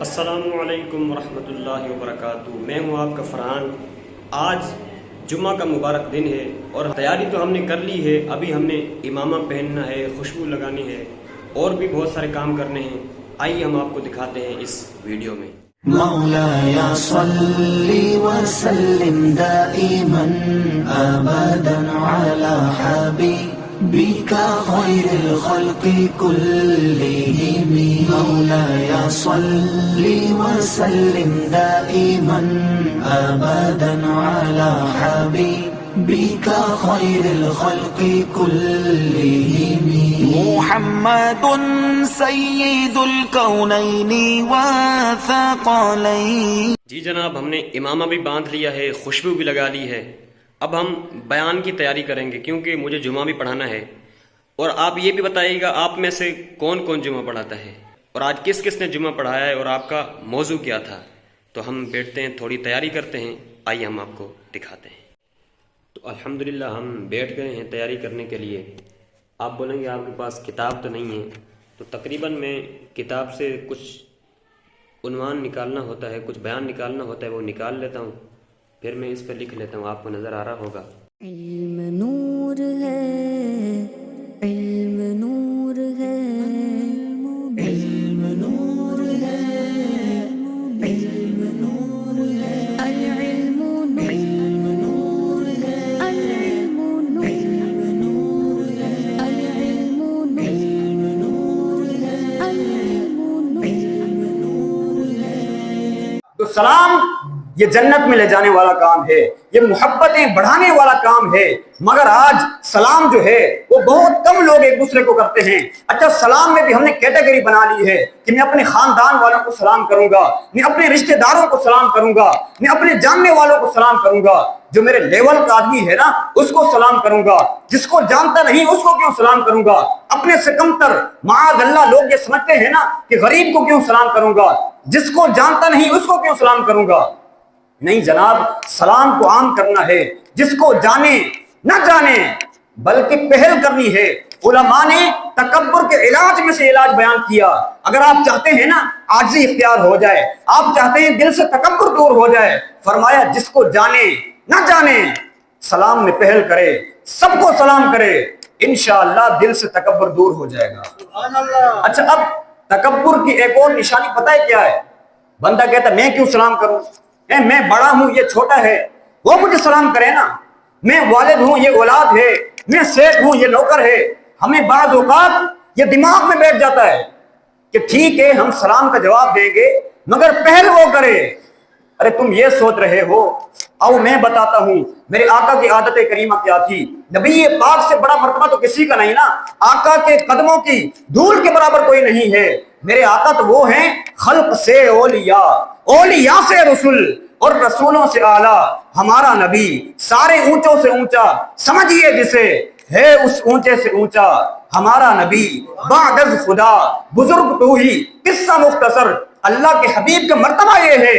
السلام علیکم ورحمۃ اللہ وبرکاتہ۔ میں ہوں آپ کا فرحان۔ آج جمعہ کا مبارک دن ہے اور تیاری تو ہم نے کر لی ہے، ابھی ہم نے امامہ پہننا ہے، خوشبو لگانی ہے اور بھی بہت سارے کام کرنے ہیں۔ آئیے ہم آپ کو دکھاتے ہیں اس ویڈیو میں۔ مولاي صل وسلم دائما ابدا على حبيبك خير الخلق كلهم مولاي صل وسلم دائما ابدا على حبيبك خير الخلق كلهم محمد سيد الكونين والثقلين۔ جی جناب، ہم نے امامہ بھی باندھ لیا ہے، خوشبو بھی لگا لی ہے۔ اب ہم بیان کی تیاری کریں گے کیونکہ مجھے جمعہ بھی پڑھانا ہے، اور آپ یہ بھی بتائیے گا آپ میں سے کون کون جمعہ پڑھاتا ہے اور آج کس کس نے جمعہ پڑھایا ہے اور آپ کا موضوع کیا تھا۔ تو ہم بیٹھتے ہیں، تھوڑی تیاری کرتے ہیں، آئیے ہم آپ کو دکھاتے ہیں۔ تو الحمدللہ ہم بیٹھ گئے ہیں تیاری کرنے کے لیے۔ آپ بولیں گے آپ کے پاس کتاب تو نہیں ہے، تو تقریباً میں کتاب سے کچھ عنوان نکالنا ہوتا ہے، کچھ بیان نکالنا ہوتا ہے، وہ نکال لیتا ہوں، پھر میں اس پہ لکھ لیتا ہوں، آپ کو نظر آ رہا ہوگا۔ علم نور ہے، علم نور ہے، علم نور ہے، علم نور ہے، العلم نور ہے، العلم نور ہے، العلم نور ہے، العلم نور ہے۔ تو سلام یہ جنت میں لے جانے والا کام ہے، یہ محبتیں بڑھانے والا کام ہے، مگر آج سلام جو ہے وہ بہت کم لوگ ایک دوسرے کو کرتے ہیں۔ اچھا، سلام میں بھی ہم نے کیٹیگری بنا لی ہے کہ میں اپنے خاندان والوں کو سلام کروں گا، میں اپنے رشتہ داروں کو سلام کروں گا، میں اپنے جاننے والوں کو سلام کروں گا، جو میرے لیول کا آدمی ہے نا اس کو سلام کروں گا، جس کو جانتا نہیں اس کو کیوں سلام کروں گا، اپنے سے کمتر معاذ اللہ لوگ یہ سمجھتے ہیں نا کہ غریب کو کیوں سلام کروں گا، جس کو جانتا نہیں اس کو کیوں سلام کروں گا۔ نہیں جناب، سلام کو عام کرنا ہے، جس کو جانے نہ جانے بلکہ پہل کرنی ہے۔ علماء نے تکبر کے علاج میں سے علاج بیان کیا۔ اگر آپ چاہتے ہیں نا عاجزی اختیار ہو جائے، آپ چاہتے ہیں دل سے تکبر دور ہو جائے، فرمایا جس کو جانے نہ جانے سلام میں پہل کرے، سب کو سلام کرے، انشاءاللہ دل سے تکبر دور ہو جائے گا۔ اچھا، اب تکبر کی ایک اور نشانی پتہ ہے کیا ہے؟ بندہ کہتا ہے میں کیوں سلام کروں، میں بڑا ہوں یہ چھوٹا ہے، وہ مجھے سلام کرے نا، میں والد ہوں یہ اولاد ہے، میں سیٹ ہوں یہ نوکر ہے۔ ہمیں بعض اوقات یہ دماغ میں بیٹھ جاتا ہے کہ ٹھیک ہے ہم سلام کا جواب دیں گے مگر پہل وہ کرے۔ ارے تم یہ سوچ رہے ہو، او میں بتاتا ہوں میرے آقا کی عادت کریمہ کیا تھی۔ نبی پاک سے بڑا مرتبہ تو کسی کا نہیں نا، آقا کے قدموں کی دھول کے برابر کوئی نہیں ہے۔ میرے آقا تو وہ ہیں خلق سے اولیاء، اولیاء سے رسول اور رسولوں سے اعلیٰ، ہمارا نبی سارے اونچوں سے اونچا، سمجھیے جسے ہے اس اونچے سے اونچا، ہمارا نبی بعد از خدا بزرگ تو ہی، قصہ مختصر اللہ کے حبیب کا مرتبہ یہ ہے۔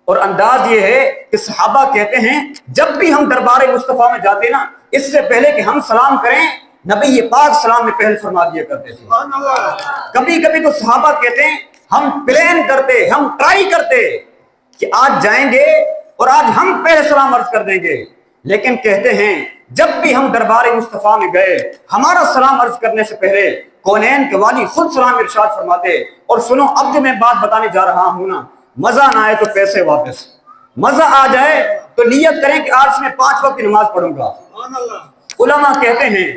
اور انداز یہ ہے کہ صحابہ کہتے ہیں جب بھی ہم دربار مصطفیٰ میں جاتے نا، اس سے پہلے کہ ہم سلام کریں نبی پاک سلام میں پہل فرما دیا کرتے تھے۔ کبھی کبھی تو صحابہ کہتے ہیں ہم پلان کرتے، ہم ٹرائی کرتے کہ آج جائیں گے اور آج ہم پہلے سلام عرض کر دیں گے، لیکن کہتے ہیں جب بھی ہم دربار مصطفیٰ میں گئے ہمارا سلام عرض کرنے سے پہلے کونین کے والی خود سلام ارشاد فرماتے۔ اور سنو، اب جو میں بات بتانے جا رہا ہوں نا، مزہ نہ آئے تو پیسے واپس، مزہ آ جائے تو نیت کریں کہ آج میں 5 وقت کی نماز پڑھوں گا۔ علماء کہتے ہیں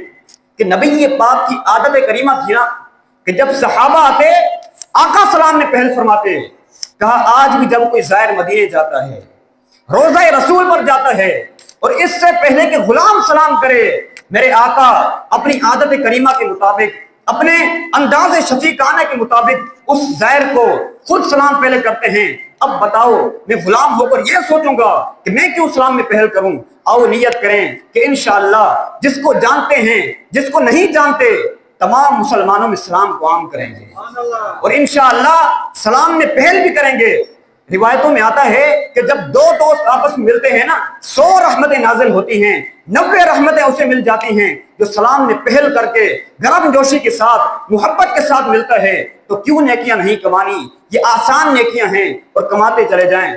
کہ نبی پاک کی عادت کریمہ تھی نا کہ جب صحابہ آتے آقا سلام میں پہل فرماتے۔ کہا آج بھی جب کوئی زائر مدینے جاتا ہے، روضہ رسول پر جاتا ہے، اور اس سے پہلے کہ غلام سلام کرے، میرے آقا اپنی عادت کریمہ کے مطابق، اپنے انداز شفیقانہ کے مطابق اس زائر کو خود سلام پہلے کرتے ہیں۔ اب بتاؤ میں غلام ہو کر یہ سوچوں گا کہ میں کیوں سلام میں پہل کروں؟ آؤ نیت کریں کہ انشاءاللہ جس کو جانتے ہیں جس کو نہیں جانتے تمام مسلمانوں میں سلام کو عام کریں گے، اور انشاءاللہ سلام میں پہل بھی کریں گے۔ روایتوں میں آتا ہے کہ جب دو دوست آپس میں ملتے ہیں نا 100 رحمتیں نازل ہوتی ہیں، 90 رحمتیں اسے مل جاتی ہیں جو سلام میں پہل کر کے گرم جوشی کے ساتھ محبت کے ساتھ ملتا ہے۔ تو تو کیوں نیکیاں نہیں کمانی؟ یہ آسان نیکیاں ہیں اور کماتے چلے جائیں۔